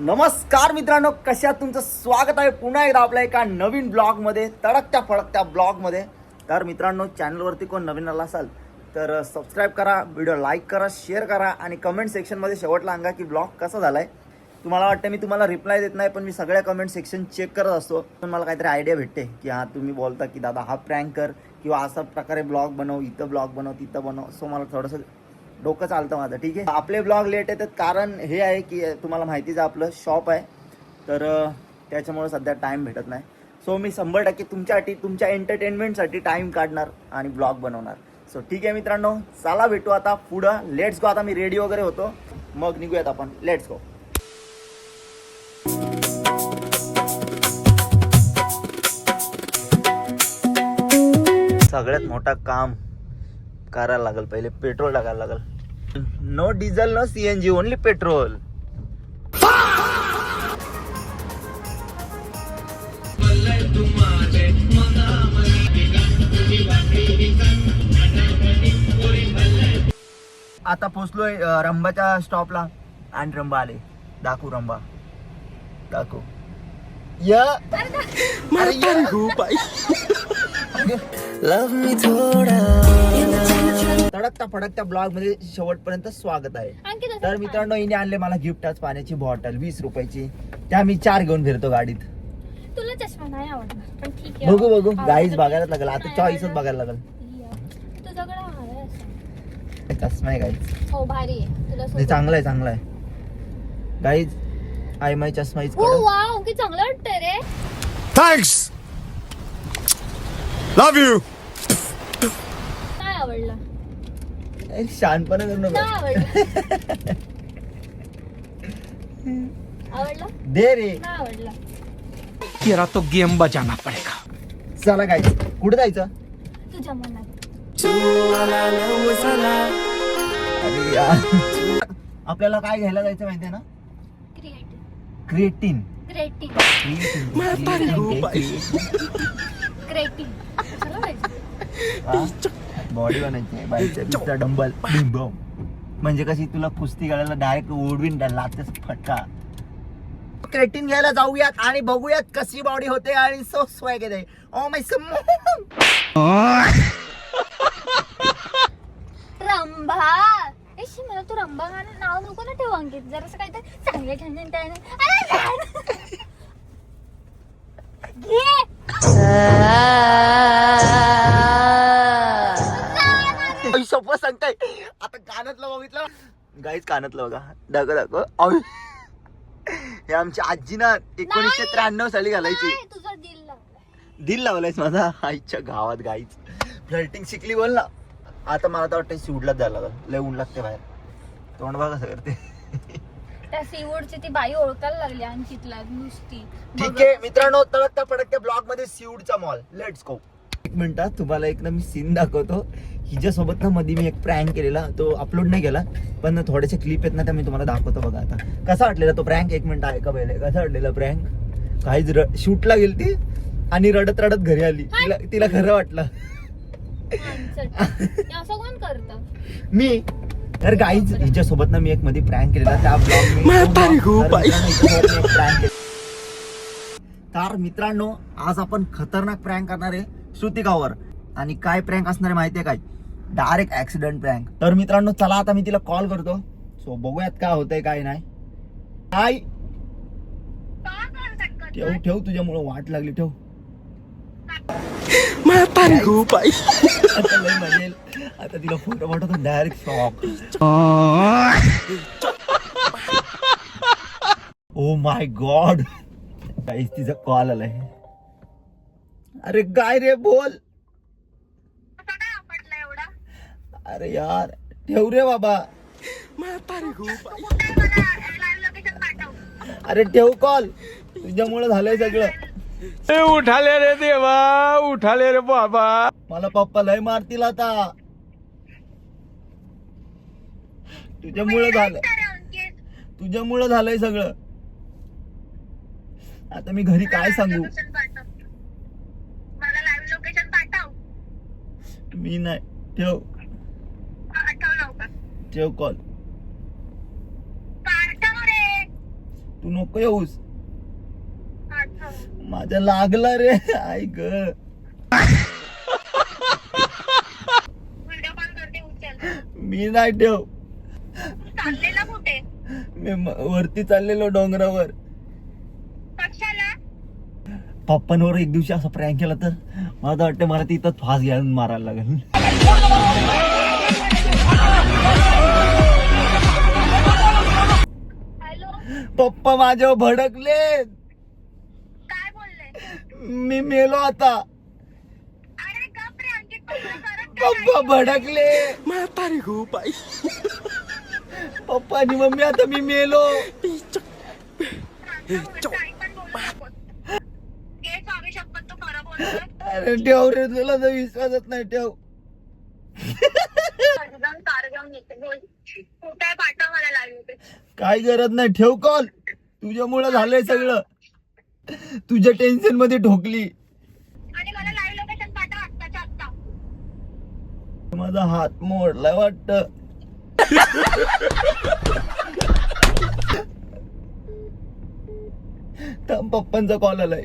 नमस्कार मित्रांनो, कशा तुमचं स्वागत आहे पुन्हा एकदा आपल्या एका नवीन ब्लॉगमध्ये, तडकत्या फडकत्या ब्लॉगमध्ये. तर मित्रांनो, चॅनलवरती कोण नवीन आला असाल तर सबस्क्राईब करा, व्हिडिओ लाईक करा, शेअर करा आणि कमेंट सेक्शनमध्ये शेवटला सांगा की ब्लॉग कसा झाला आहे. तुम्हाला वाटतं मी तुम्हाला रिप्लाय देत नाही, पण मी सगळ्या कमेंट सेक्शन चेक करत असतो. पण मला काहीतरी आयडिया भेटते की हां तुम्ही बोलता की दादा हा प्रँक कर किंवा असा प्रकारे ब्लॉग बनव, इथं ब्लॉग बनव, तिथं बनव. सो मला थोडंसं डोकं चालतं माझं. ठीक आहे, आपले ब्लॉग लेट येतात कारण हे आहे की तुम्हाला माहितीच आहे आपलं शॉप आहे, तर त्याच्यामुळे सध्या टाईम भेटत नाही. सो मी 100% तुमच्यासाठी, तुमच्या एंटरटेनमेंटसाठी टाईम काढणार आणि ब्लॉग बनवणार. सो ठीक आहे मित्रांनो, चला भेटू आता पुढं. Let's go. आता मी रेडी वगैरे होतो, मग निघूयात आपण. Let's go. सगळ्यात मोठा काम करायला लागेल, पहिले पेट्रोल टाकायला लागेल. No diesel, no CNG, only petrol. आता पोचलोय रंबाच्या स्टॉपला आणि रंबा आले. दाखवू रंबा, दाखवू या. लव्ह मी थोडा. तडकता फडकत्या ब्लॉग मध्ये शेवटपर्यंत स्वागत आहे. तर मित्रांनो, हिने आणले मला गिफ्ट आज पाण्याची बॉटल 20 रुपयाची. त्या मी 4 घेऊन फिरतो गाडीत. तुला चष्मा नाही आवडणार, पण ठीक आहे. बघू गाईज बघायला लागेल आता, चॉईसच बघायला लागेल. तुझ्याकडे आहे असं चष्मा आहे गाईज. हो, भारी आहे. तुला चांगला आहे गाईज. आय माय चष्मा इज. हो वाव, की चांगलं वाटतंय रे. Thanks, love you. नाही आवडलं. शानपणा करू नाही नका. आवडलं. आवडलं दे रे. नाही आवडलं. तेरा तो गेम बजाना पडेगा. चला गाईज, कुठे जायचं? तुझ्या मनात. अरे यार, आपल्याला काय घ्यायला जायचं माहितीये ना? Creative creatine. बॉडी बनायची, बाईचा डंबल म्हणजे कशी तुला कुस्ती घालायला डायरेक्ट ओढवीन लातेच फटका. क्रेटिन घ्यायला जाऊयात आणि बघूयात कशी बॉडी होते आणि सो स्वॅग येते. Oh my Rambha. एशी, मला तू रंभा गाणं नाव नको ना ठेवू अंकित. जरासं काहीतरी चांगलं सोपं सांगताय. आता कानातलं बघितलं गाईच, कानातलं बघा, दाखव. हे आमची आजी ना 1993 साली घालायची. तुझं दिल लावलायस माझा आईच्या गावात. गाईच फ्लर्टिंग शिकली बोल ना. आता मला तर वाटतं सीवूडलाच जायला लागल. लय ऊन लागते बाहेर. तोंड बघा कसं करते. त्या सीवूडची ती बाई ओळखायला लागली अंकितला नुसती. ठीक आहे मित्रांनो, तडकत्या फडकत्या ब्लॉग मध्ये सीवूडचा मॉल. Let's go. एक मिनिटात तुम्हाला एक ना मी सीन दाखवतो. हिच्यासोबत ना मध्ये मी एक प्रँक केलेला, तो अपलोड नाही केला, पण थोडेसे क्लिप आहेत ना त्या मी तुम्हाला दाखवतो. बघा आता कसा वाटलेला तो प्रँक. एक मिनिट ऐका पहिले. कसा वाटलेला प्रँक. काहीच शूटला गेलती आणि रडत रडत घरी आली. तिला खरं वाटलं. असं कोण करतं? मी तर गाईज हिच्यासोबत ना मी एक मध्ये प्रँक केलेला, त्या ब्लॉग. तर मित्रांनो, आज आपण खतरनाक प्रँक करणार आहे श्रुतिकावर. आणि काय प्रँक असणार आहे माहितीये काय? Direct accident prank. तर मित्रांनो चला, आता मी तिला कॉल करतो. सो बघूयात काय होतंय काय नाही. काय ठेव तुझ्यामुळे वाट लागली. ठेव. आता लय मजेल. आता तिला फोटो पाठवतो direct shock. Oh my God, काहीच तिचा कॉल आलाय. अरे काय रे, बोल. अरे यार ठेव रे बाबा. अरे ठेव कॉल, तुझ्यामुळे झालंय सगळं. उठाले रे देवा, उठाले रे बाबा. मला पप्पा लय मारतील आता. तुझ्यामुळे झालंय सगळं. आता मी घरी काय सांगू? मी नाही. ठेव ठेव कॉल. तू नको येऊस. माझ्या लागला रे. आई ग व्हिडिओ कॉल करते, उचल. मी नाही ठेव. चाललेला कुठे? मी वरती चाललेलो डोंगरावर. कशाला? पप्पांवर एक दिवशी असं प्रँक केला तर मला तर वाटतं मला तिथं फास घ्यायला मारायला लागेल. हॅलो, पप्पा माझ्यावर भडकले. काय बोलले? मी मेलो आता. अरे गप रे अंकित, परत पप्पा भडकले. पप्पा आणि मम्मी आता मी मेलो. अरे ठेव रे, तुला तर विश्वासच नाही. ठेव. काय गरज नाही. ठेव कॉल. तुझ्यामुळे झालंय सगळं. तुझ्या टेन्शन मध्ये ठोकली. आणि मला लाईव्ह लोकेशन पाठव आत्ताच्या आत्ता. माझा हात मोडलाय वाटत. पप्पांचा कॉल आलाय.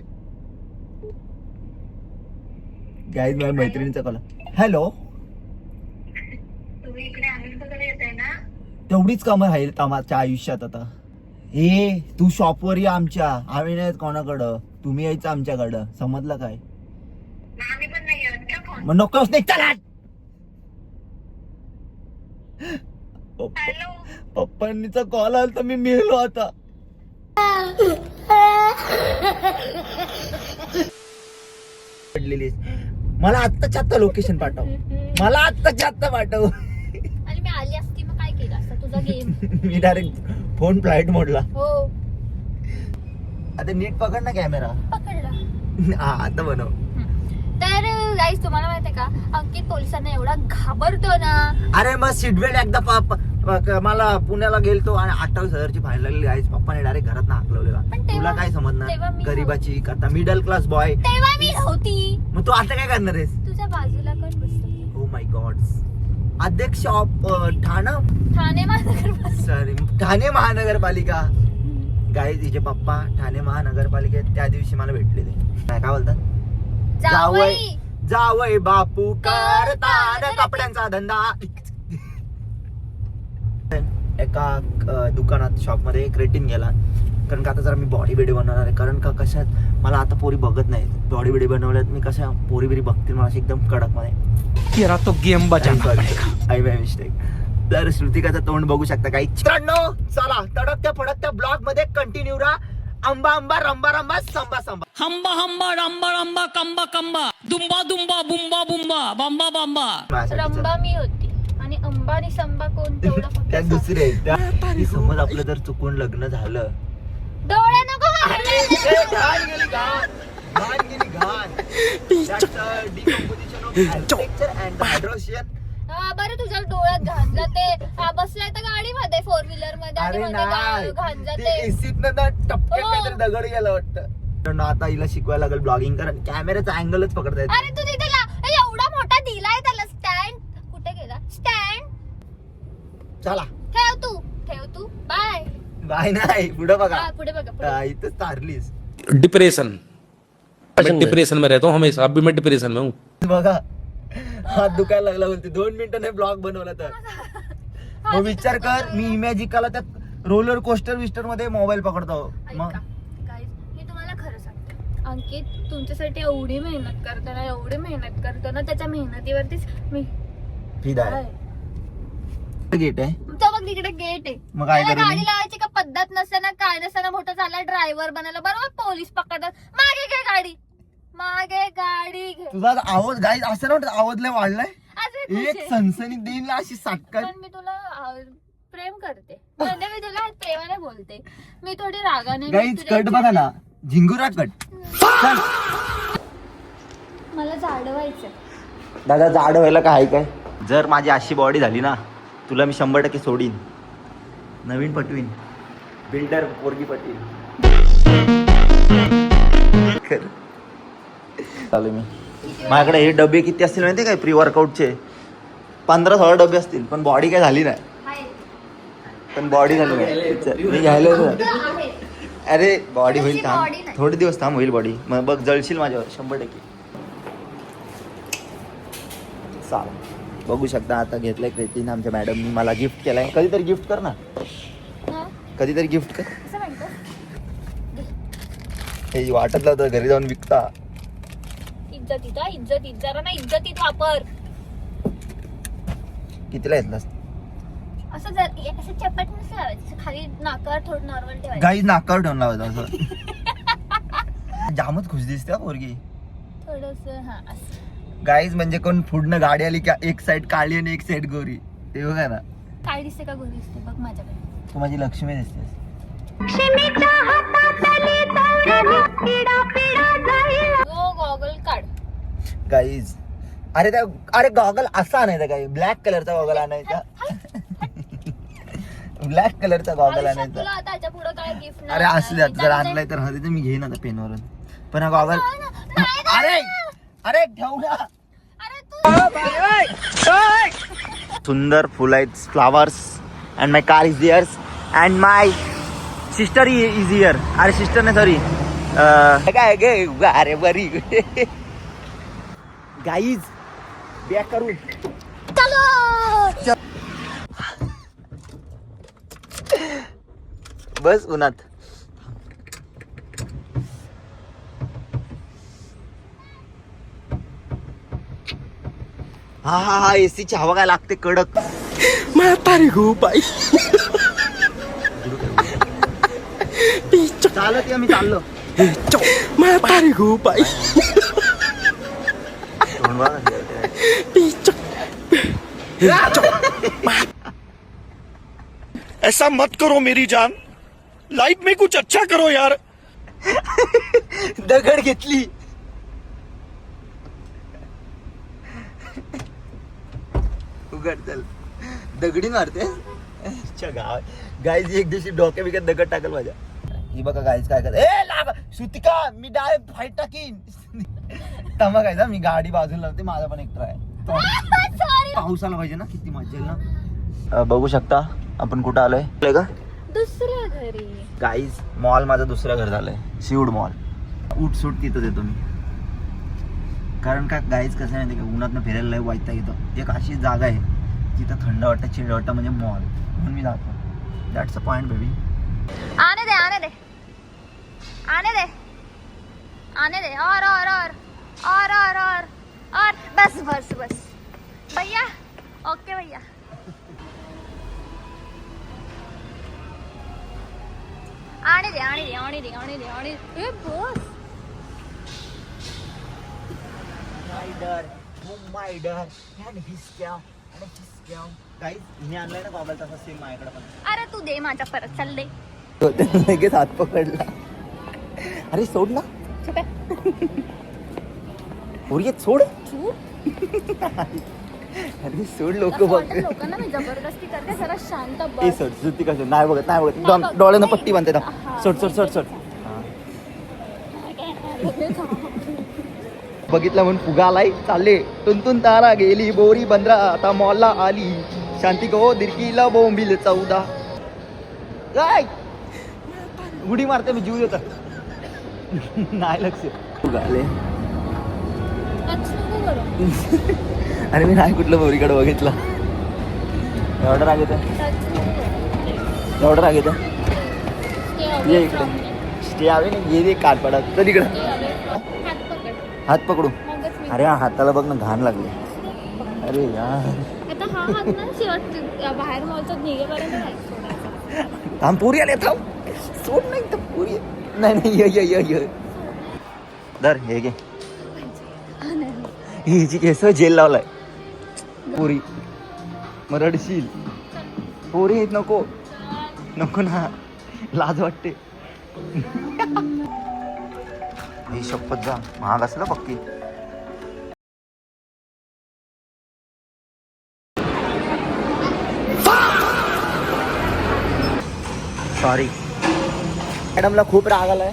गाईज माझ्या मैत्रिणीचा कॉल. हॅलो. तुम्ही इकडे आनंदकडे येते ना? तेवढीच कामं राहील आमच्या आयुष्यात आता. ए तू शॉपवर ये आमच्या. आम्ही नाही कोणाकडं. तुम्ही यायचं आमच्याकडं. समजलं काय? आम्ही पण नाही येत का फोन? मग नकोच नाही. चला. हॅलो, पप्पांनीचा कॉल आला तर मी मेलो आता. मला आत्ताच्या आत्ता लोकेशन पाठव. मला आत्ताच्या आत्ता पाठव. आणि मी आली असती मग काय केलं असतं तुझा गेम? मी डायरेक्ट फोन फ्लाईट मोडला. हो, आता नीट पकड ना कॅमेरा. पकडला. हा आता बनव. तर गाईस तुम्हाला माहितीये का, अंकित पोलिसांना एवढा घाबरतो ना. अरे मग सीट बेल्ट एकदा मला पुण्याला गेलतो आणि 28,000ची फाईन लागली. गाईस पप्पाने डायरेक्ट घरात हाकलवलेला. पण तेव्हा- तुला काय तेव्हा समजणार मी गरीबाची करता. Middle class boy. तेव्हा मी होती. मग तू आता काय करणार आहेस? तुझ्या बाजूला कोण बसतो? Oh my God. अध्यक्ष ऑफ ठाणे महानगर. सॉरी ठाणे महानगरपालिका. गाईज तिचे पप्पा ठाणे महानगरपालिकेत त्या दिवशी मला भेटले. ते काय बोलतात? जावई. जावई बापू करतात कपड्यांचा धंदा. एका दुकानात शॉप मध्ये एक रेटिंग गेला. कारण का आता जरा मी बॉडी बिडी बनवणार आहे. कारण का कशात मला आता पोरी बघत नाही. बॉडी बिडी बनवल्यात मी कशा पोरी बिडी बघतील मला एकदम कडक मध्ये. तेरा तो गेम बजाना पड़ेगा. I by mistake. तर श्रुतिकाचं तोंड बघू शकता काही. मित्रांनो चला तडकत्या फडकत्या ब्लॉग मध्ये कंटिन्यू राहा. अंबा अंबा रंबा रंबा संबा संबा. हंबा हंबा रंबा रंबा कंबा कंबा दुंबा दुंबा बुंबा बुंबा बंबा बंबा. रंबा मी होती आणि अंबा आणि संबा कोण तेवढं फक्त त्या दुसरे त्या समज आपलं जर चुकून लग्न झालं. डोळे नको ए, घाण गेली घाण. घाण गेली घाण. That's the decomposition of architecture and the hydration. बरं तुझ्या डोळ्यात घाण जाते. बसलाय तर गाडीमध्ये 4 व्हीलर मध्ये आणि अरे मध्ये नाही घाण ते जाते. एसीत ना टपक्यात हो. काहीतरी दगड गेला वाटतं. आता हिला शिकवायला लागेल ब्लॉगिंग कर. कॅमेराचा अँगलच पकडता येत. अरे तू तिथे एवढा मोठा दिलाय त्याला स्टँड. कुठे गेला स्टँड? चला ठेव तू बाय. बाय नाही पुढे बघा. पुढे बघा पुढे. इथं तारलीस डिप्रेशन. मैं डिप्रेशन में रहता हूँ हमेशा. अब भी मैं डिप्रेशन में हूँ. बघा हात दुखायला लागला बोलते. 2 मिनिटं नाही ब्लॉग बनवला तर. मग विचार कर मी इमॅजिकाला त्यात रोलर कोस्टर विस्टर मध्ये मोबाईल पकडतो. मग ऐका, guys, मी तुम्हाला खरं सांगते, अंकित तुमच्यासाठी एवढी मेहनत करतो ना त्याच्या मेहनतीवरतीच मी फिदा आहे. गेट आहे. तो बघ तिकडे गेट आहे. मग काय त्याला करू गाडी मी? लावायची का पद्धत नसते ना काय नसते ना. मोठा झाला ड्रायव्हर बनायला बरोबर पोलीस पकडतात. मागे घे गाडी. तुझा आवाज गाईज असं ना आवाज लय वाढलाय. अरे एक खुश आहे. सनसनी देईल अशी साटकन. पण मी तुला प्रेम करते. म्हणजे मी तुला प्रेमाने बोलते. मी थोडी रागाने. गाईज कट बघा ना. झिंगुरा कट. मला जाडवायचं. दादा जाड व्हायला काय काय. जर माझी अशी बॉडी झाली ना तुला मी 100% सोडीन. नवीन पटवीन. बिल्डर पोरगी पटवीन. चालू मी. माझ्याकडे हे डबे किती असतील माहिती काय प्री वर्कआउटचे 15-16 डबे असतील. पण बॉडी काय झाली नाही. पण बॉडी झाली नाही. मी घ्यायला अरे बॉडी होईल त्याची थांब body नाही. थोडे दिवस थांब होईल बॉडी मग बघ जळशील माझ्यावर 100%. चाल बघू शकता आता घेतलंय क्रेटीन आमच्या मॅडमनी मला गिफ्ट केलाय. कधीतरी गिफ्ट कर ना हा? कधीतरी गिफ्ट कर. कसं म्हणतो हे वाटत होतं घरी जाऊन विकता. इज्जतीत हा, इज्जतीत जरा ना इज्जतीत वापर. कितीला घेतलास असं जर असं चपट नसं लावायचं असं खाली नाकावर थोडं नॉर्मल ठेवायचं. गाई नाकावर ठेवून लावायचं असं. जामच खुश दिसते हा पोरगी. थोडस हा असं. गाईज म्हणजे कोण पुढनं गाडी आली का एक साइड काळी आणि एक साइड गोरी ते बघा ना. काय दिसते का गोरी दिसते बघ माझ्याकडे. तू माझी लक्ष्मी दिसतेस. गॉगल काढ. गाईज अरे गॉगल असा आणायचा काय ब्लॅक कलरचा गॉगल आणायचा. ब्लॅक कलरचा गॉगल आयुष्यात आणायचा. तुला आता याच्या पुढे काय गिफ्ट नाही. अरे असल्यात जर आणलाय तर हवे मी घेईन आता पेनवरून पण हा गॉगल अरे अरे ठेव ना. अरे तू सुंदर फुल आहेत flowers and my car is heirs and my sister is here. अरे सिस्टर नाही सॉरी काय गे अरे बरी गाईज बॅक करू. बस उन्हात. हा हा हा एसीची हवा काय लागते कडक. म्हातारी गो बाई चालत या मी चाललो. म्हातारी गो बाई तोंड बघा. ऐसा मत करो मेरी जान लाइफ में कुछ अच्छा करो यार. दगड घेतली. उघड चल दगडी मारते गाईज एक दिवशी डोक्या बिक्यात दगड टाकल माझ्या. ही बघा गाईज काय करत ए लाग श्रुतिका मी डायरेक्ट फाईट टाकीन. तमा काय ना मी गाडी बाजूला लावते माझा पण एक ट्राय. पाऊस आला पाहिजे ना किती मजा येईल ना. बघू शकता आपण कुठं आलोय का दुसऱ्या घरी. गाईज मॉल माझं दुसरं घर झालंय शिवड मॉल. उठसूट तिथं देतो मी कारण का गाईज कसं आहे का उन्हातनं फिरायला लय वाईट येतं. एक अशी जागा आहे जिथं थंड वाटतं चिड वाटतं म्हणजे मॉल म्हणून मी जातो. That's a point baby. आने दे आने दे आने दे आने दे और बस बस बस भैया. ओके भैया. आने दे आने दे आने दे आने दे आने दे. ए बस. गाईज हिने आणलाय ना गॉगल तसा सेम माझ्याकडे पण. अरे तू दे माझ्या परत चल दे. लगेच हात पकडला. अरे सोड ना चुप आहे. पोरगेत सोड. चूप. अरे सोड लोक असं बघ. वाटेल लोकांना मी जबरदस्ती करते जरा शांत ए बस. सोड श्रुती कसं नाही बघत नाही बघत नाही बघत. डोळ्यानं पट्टी बांधते ना. हा. सोड सोड सोड सोड. बघितलं म्हणून फुगा आलाय चालले तुंतून तारा गेली बोरी बंदरा आता मॉलला आली शांती गो दिरकीला बोंबील 14. काय उडी मारते मी जीव देतो. नाही लक्ष फुगा आले. टच नको करू. अरे मी नाही कुठलं बोरीकडे बघितलं. एवढं राग येतं टच नको करू. एवढं राग येतं. Stay away ये from इकडे me. स्टे आवे ना गेले काट पडा तर इकडं Stay away from me. हात पकड. हात पकडू. मगच मी. अरे हा हाताला बघ ना घाण लागली. अरे यार आता हा हात ना शेवट बाहेर मॉलच्यात निघेपर्यंत नाही सोडायचा. थांब पुरी आले थांब सोड नाही तर पुरी नाही नाही ये ये ये ये धर हे घे. हिची केस जेल लावलाय पुरी मग रडशील. पुरी नको नको ना लाज वाटते. ही शपथ जा महाग असलं पक्की. सॉरी मॅडमला खूप राग आलाय.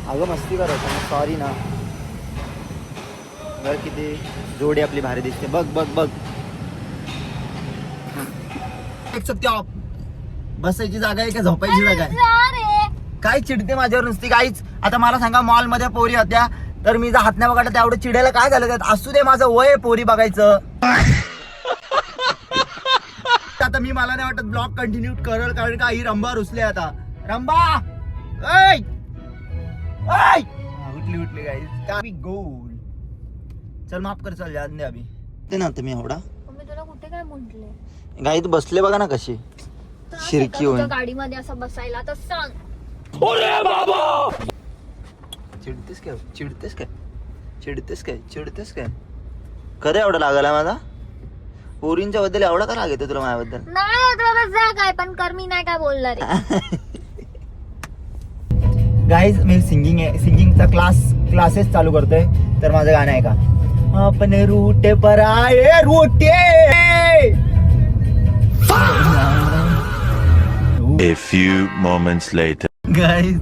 अगं मस्ती करायचं सॉरी ना. बघ किती जोडी आपली भारी दिसते. बघ बघ बघ बसायची जागा आहे का झोपायची जागा आहे. जा रे. काय चिडते माझ्यावर नुसती काहीच. आता मला सांगा मॉल मध्ये पोरी होत्या तर मी जर हात नाही बघायला तेवढं चिडायला काय झालं त्यात? असू दे माझं वय आहे पोरी बघायचं. आता मी मला नाही वाटत ब्लॉग कंटिन्यू करल कारण का ही रंबा रुसले आता. रंबा ऐ! ऐ! उठली गाईस गोल. चल माफ कर चल याद नाही अभि ते ना तुम्ही एवढा मी तुला कुठे काय म्हंटले? गाईत बसले बघा ना कशी शिरकी होऊन. गाडीमध्ये असं बसायला तर सांग. चिडतेस काय खरं एवढं लागला माझा पोरींच्या बद्दल एवढा का लाग येतो तुला माझ्याबद्दल? नाही तुला जा काय पण कर, मी नाही काय बोलणार आहे. गाईज मी सिंगिंगचा क्लासेस चालू करतोय तर माझं गाणं आहे का अपने रूटे पर आए रूटे. A few moments later. Guys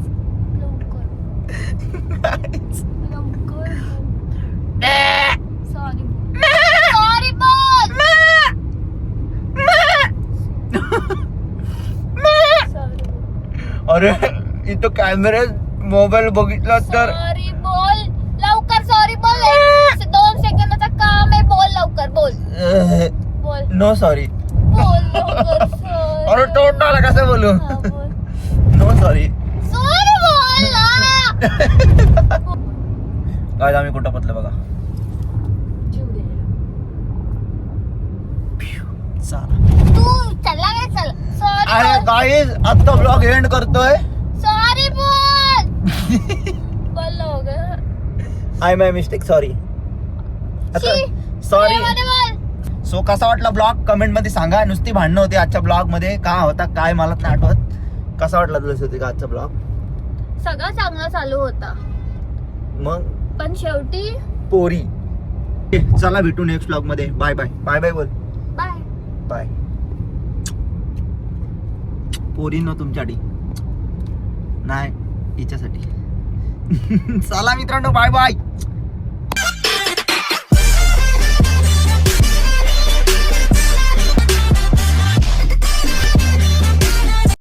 sorry बोल. अरे इथं कॅमेरा मोबाईल बघितला तर सॉरी बोल लवकर. सॉरी बोल. 2 सेकंदाचं काम आहे. बोल लवकर. बोल नो सॉरी. बोल लवकर. sorry. अरे तोंडाला कसं बोलू? हा, बोल. No sorry. सॉरी बोल ना. काय आम्ही कुठं पतलं बघा. तू चला काय चल. सॉरी अरे गाईज आता ब्लॉग एंड करतोय. सॉरी बोल. बोल लवकर. I my mistake sorry. Sorry. बोल. सो कसा वाटला ब्लॉग कमेंट मध्ये सांगा. नुसती भांडणं होती आजच्या ब्लॉग मध्ये. काय होता काय मला नाही आठवत. कसा वाटला तुला होती का आजचा ब्लॉग? सगळं चांगलं चालू होता मग पण शेवटी पोरी. चला भेटू नेक्स्ट ब्लॉग मध्ये. Bye bye. बाय बाय बोल. बाय. बाय. पोरींनो तुमच्यासाठी नाही हिच्यासाठी. चला मित्रांनो बाय बाय.